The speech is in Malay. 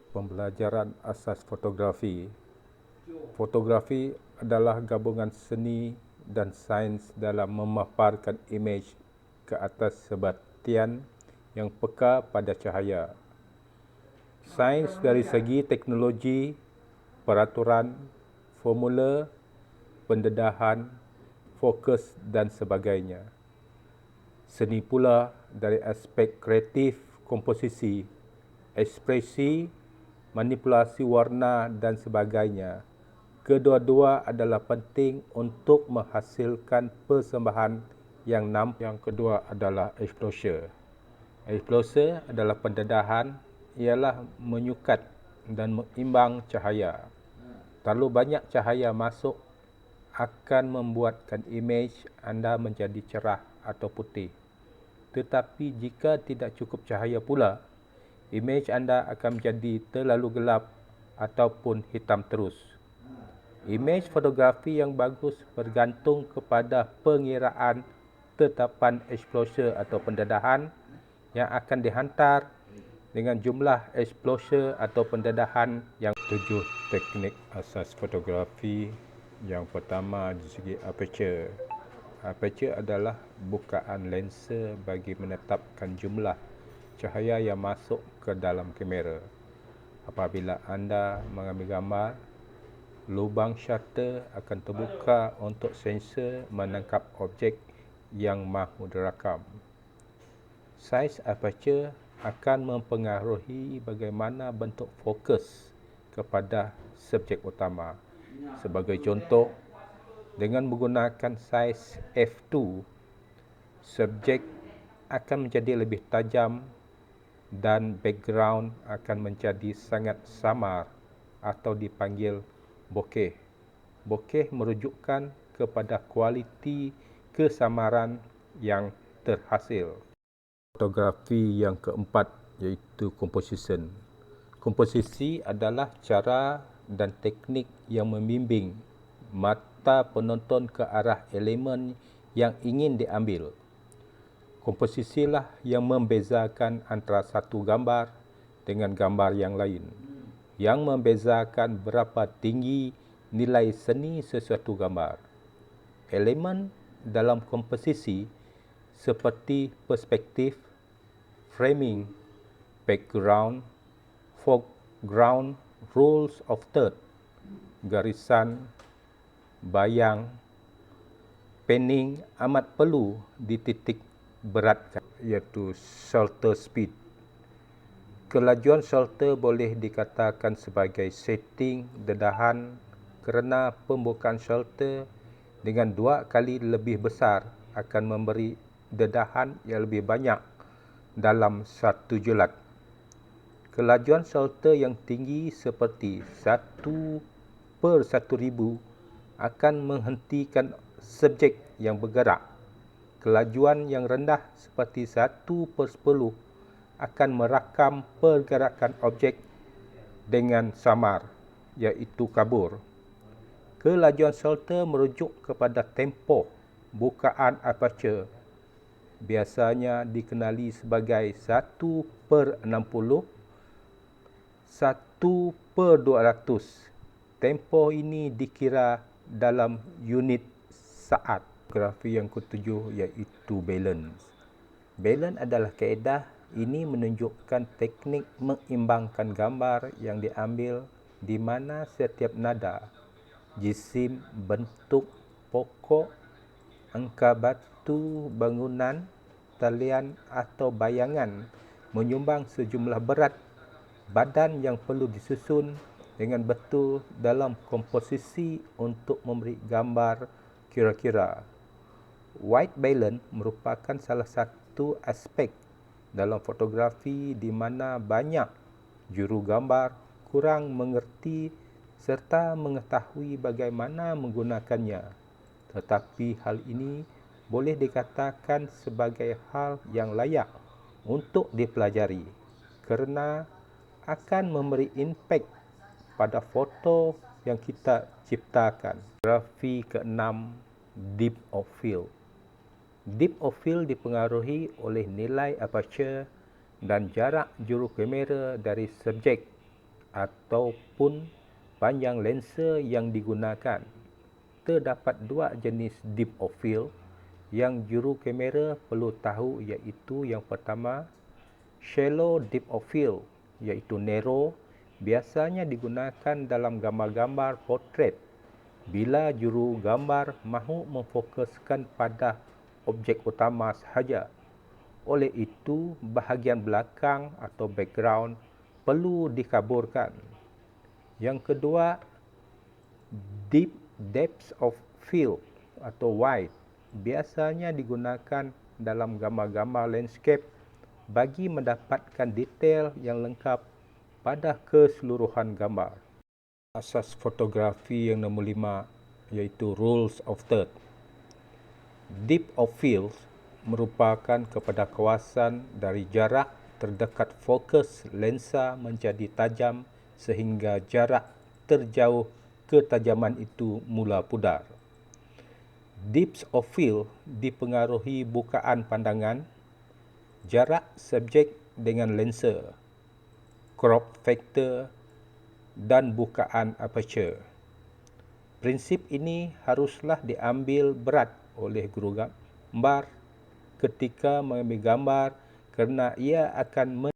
Pembelajaran asas fotografi. Fotografi adalah gabungan seni dan sains dalam memaparkan imej ke atas sebatian yang peka pada cahaya. Sains dari segi teknologi, peraturan, formula, pendedahan, fokus dan sebagainya. Seni pula dari aspek kreatif, komposisi, ekspresi, manipulasi warna dan sebagainya. Kedua-dua adalah penting untuk menghasilkan persembahan yang nampak. Yang kedua adalah exposure. Exposure adalah pendedahan, ialah menyukat dan mengimbang cahaya. Terlalu banyak cahaya masuk akan membuatkan imej anda menjadi cerah atau putih. Tetapi jika tidak cukup cahaya pula, imej anda akan menjadi terlalu gelap ataupun hitam terus. Imej fotografi yang bagus bergantung kepada pengiraan tetapan exposure atau pendedahan yang akan dihantar dengan jumlah exposure atau pendedahan yang 7 teknik asas fotografi. Yang pertama dari segi aperture. Aperture adalah bukaan lensa bagi menetapkan jumlah cahaya yang masuk ke dalam kamera. Apabila anda mengambil gambar, lubang shutter akan terbuka untuk sensor menangkap objek yang mahu dirakam. Saiz aperture akan mempengaruhi bagaimana bentuk fokus kepada subjek utama. Sebagai contoh, dengan menggunakan saiz f2, subjek akan menjadi lebih tajam dan background akan menjadi sangat samar atau dipanggil bokeh. Bokeh merujukkan kepada kualiti kesamaran yang terhasil. Fotografi yang keempat iaitu composition. Komposisi adalah cara dan teknik yang membimbing mata penonton ke arah elemen yang ingin diambil. Komposisilah yang membezakan antara satu gambar dengan gambar yang lain, yang membezakan berapa tinggi nilai seni sesuatu gambar. Elemen dalam komposisi seperti perspektif, framing, background, foreground, rules of third, garisan, bayang, panning amat perlu dititik beratkan, iaitu shutter speed. Kelajuan shutter boleh dikatakan sebagai setting dedahan kerana pembukaan shutter dengan 2 kali lebih besar akan memberi dedahan yang lebih banyak dalam satu julat. Kelajuan shutter yang tinggi seperti 1/1000 akan menghentikan subjek yang bergerak. Kelajuan yang rendah seperti 1/10 akan merakam pergerakan objek dengan samar, iaitu kabur. Kelajuan shutter merujuk kepada tempoh bukaan aperture, biasanya dikenali sebagai 1/60, 1/200. Tempoh ini dikira dalam unit saat. Fotografi yang ketujuh iaitu balance. Balance adalah kaedah. Ini menunjukkan teknik mengimbangkan gambar yang diambil di mana setiap nada, jisim, bentuk, pokok, angka batu, bangunan, talian atau bayangan menyumbang sejumlah berat badan yang perlu disusun dengan betul dalam komposisi untuk memberi gambar kira-kira. White balance merupakan salah satu aspek dalam fotografi di mana banyak juru gambar kurang mengerti serta mengetahui bagaimana menggunakannya. Tetapi hal ini boleh dikatakan sebagai hal yang layak untuk dipelajari kerana akan memberi impak pada foto yang kita ciptakan. Fotografi keenam, depth of field. Depth of field dipengaruhi oleh nilai aperture dan jarak juru kamera dari subjek ataupun panjang lensa yang digunakan. Terdapat dua jenis depth of field yang juru kamera perlu tahu, iaitu yang pertama, shallow depth of field, iaitu narrow, biasanya digunakan dalam gambar-gambar portret bila juru gambar mahu memfokuskan pada objek utama sahaja. Oleh itu, bahagian belakang atau background perlu dikaburkan. Yang kedua, deep depth of field atau wide, biasanya digunakan dalam gambar-gambar landscape bagi mendapatkan detail yang lengkap pada keseluruhan gambar. Asas fotografi yang nombor 5 iaitu Rules of Third. Depth of field merupakan kepada kawasan dari jarak terdekat fokus lensa menjadi tajam sehingga jarak terjauh ketajaman itu mula pudar. Depth of field dipengaruhi bukaan pandangan, jarak subjek dengan lensa, crop factor dan bukaan aperture. Prinsip ini haruslah diambil berat oleh guru gambar ketika mengambil gambar kerana ia akan